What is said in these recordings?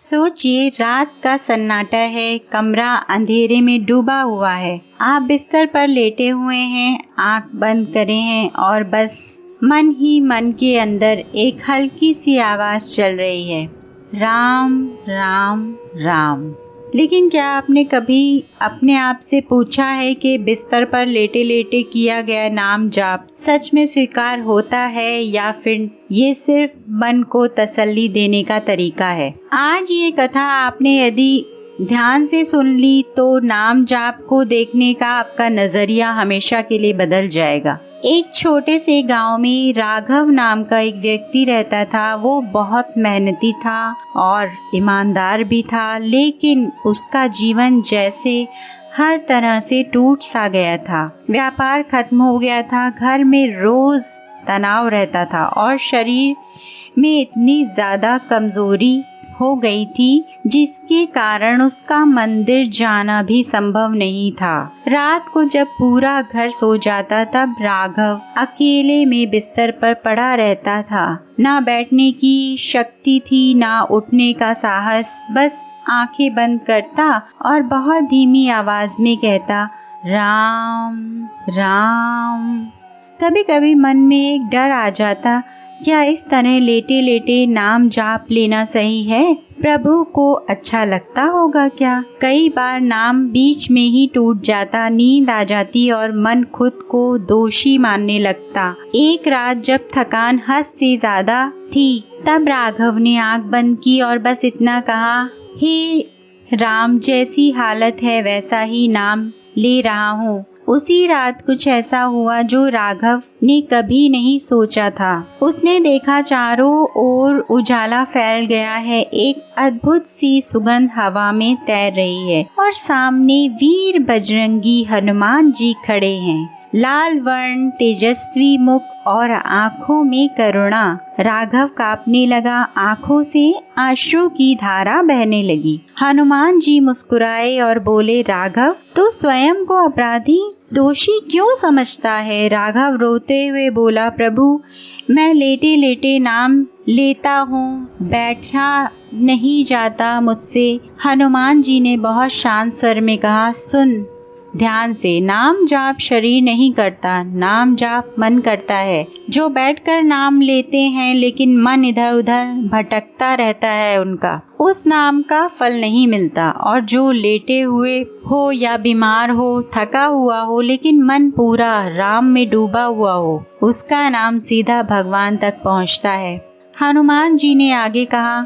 सोचिए, रात का सन्नाटा है, कमरा अंधेरे में डूबा हुआ है। आप बिस्तर पर लेटे हुए हैं, आंख बंद करे हैं और बस मन ही मन के अंदर एक हल्की सी आवाज चल रही है, राम राम राम। लेकिन क्या आपने कभी अपने आप से पूछा है कि बिस्तर पर लेटे लेटे किया गया नाम जाप सच में स्वीकार होता है या फिर ये सिर्फ मन को तसल्ली देने का तरीका है? आज ये कथा आपने यदि ध्यान से सुन ली तो नाम जाप को देखने का आपका नजरिया हमेशा के लिए बदल जाएगा। एक छोटे से गांव में राघव नाम का एक व्यक्ति रहता था। वो बहुत मेहनती था और ईमानदार भी था, लेकिन उसका जीवन जैसे हर तरह से टूट सा गया था। व्यापार खत्म हो गया था, घर में रोज तनाव रहता था और शरीर में इतनी ज्यादा कमजोरी हो गई थी जिसके कारण उसका मंदिर जाना भी संभव नहीं था। रात को जब पूरा घर सो जाता तब राघव अकेले में बिस्तर पर पड़ा रहता था। ना बैठने की शक्ति थी, ना उठने का साहस। बस आंखें बंद करता और बहुत धीमी आवाज में कहता, राम राम। कभी कभी मन में एक डर आ जाता, क्या इस तरह लेटे लेटे नाम जाप लेना सही है? प्रभु को अच्छा लगता होगा क्या? कई बार नाम बीच में ही टूट जाता, नींद आ जाती और मन खुद को दोषी मानने लगता। एक रात जब थकान हद से ज्यादा थी तब राघव ने आंख बंद की और बस इतना कहा, हे राम, जैसी हालत है वैसा ही नाम ले रहा हूँ। उसी रात कुछ ऐसा हुआ जो राघव ने कभी नहीं सोचा था। उसने देखा चारों ओर उजाला फैल गया है, एक अद्भुत सी सुगंध हवा में तैर रही है और सामने वीर बजरंगी हनुमान जी खड़े हैं। लाल वर्ण, तेजस्वी मुख और आंखों में करुणा। राघव कांपने लगा, आंखों से आंसू की धारा बहने लगी। हनुमान जी मुस्कुराए और बोले, राघव, तू स्वयं को अपराधी दोषी क्यों समझता है? राघव रोते हुए बोला, प्रभु, मैं लेटे लेटे नाम लेता हूँ, बैठा नहीं जाता मुझसे। हनुमान जी ने बहुत शांत स्वर में कहा, सुन ध्यान से, नाम जाप शरीर नहीं करता, नाम जाप मन करता है। जो बैठकर नाम लेते हैं लेकिन मन इधर उधर भटकता रहता है, उनका उस नाम का फल नहीं मिलता। और जो लेटे हुए हो या बीमार हो, थका हुआ हो लेकिन मन पूरा राम में डूबा हुआ हो, उसका नाम सीधा भगवान तक पहुँचता है। हनुमान जी ने आगे कहा,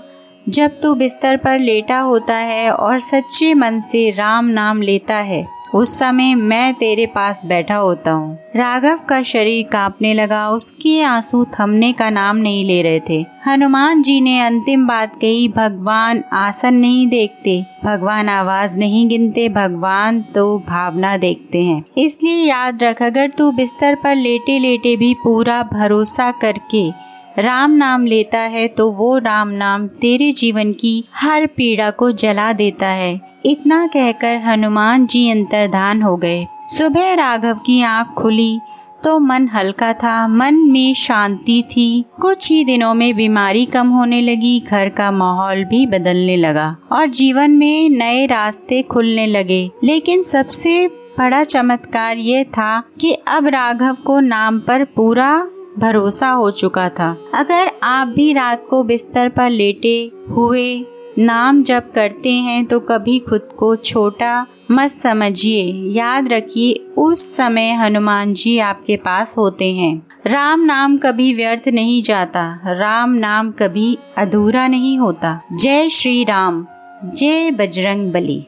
जब तू बिस्तर पर लेटा होता है और सच्चे मन से राम नाम लेता है, उस समय मैं तेरे पास बैठा होता हूँ। राघव का शरीर कांपने लगा, उसके आंसू थमने का नाम नहीं ले रहे थे। हनुमान जी ने अंतिम बात कही, भगवान आसन नहीं देखते, भगवान आवाज नहीं गिनते, भगवान तो भावना देखते हैं। इसलिए याद रख, अगर तू बिस्तर पर लेटे लेटे भी पूरा भरोसा करके राम नाम लेता है तो वो राम नाम तेरे जीवन की हर पीड़ा को जला देता है। इतना कहकर हनुमान जी अंतर्धान हो गए। सुबह राघव की आंख खुली तो मन हल्का था, मन में शांति थी। कुछ ही दिनों में बीमारी कम होने लगी, घर का माहौल भी बदलने लगा और जीवन में नए रास्ते खुलने लगे। लेकिन सबसे बड़ा चमत्कार ये था कि अब राघव को नाम पर पूरा भरोसा हो चुका था। अगर आप भी रात को बिस्तर पर लेटे हुए नाम जप करते हैं तो कभी खुद को छोटा मत समझिए। याद रखिए, उस समय हनुमान जी आपके पास होते हैं। राम नाम कभी व्यर्थ नहीं जाता, राम नाम कभी अधूरा नहीं होता। जय श्री राम, जय बजरंग बली।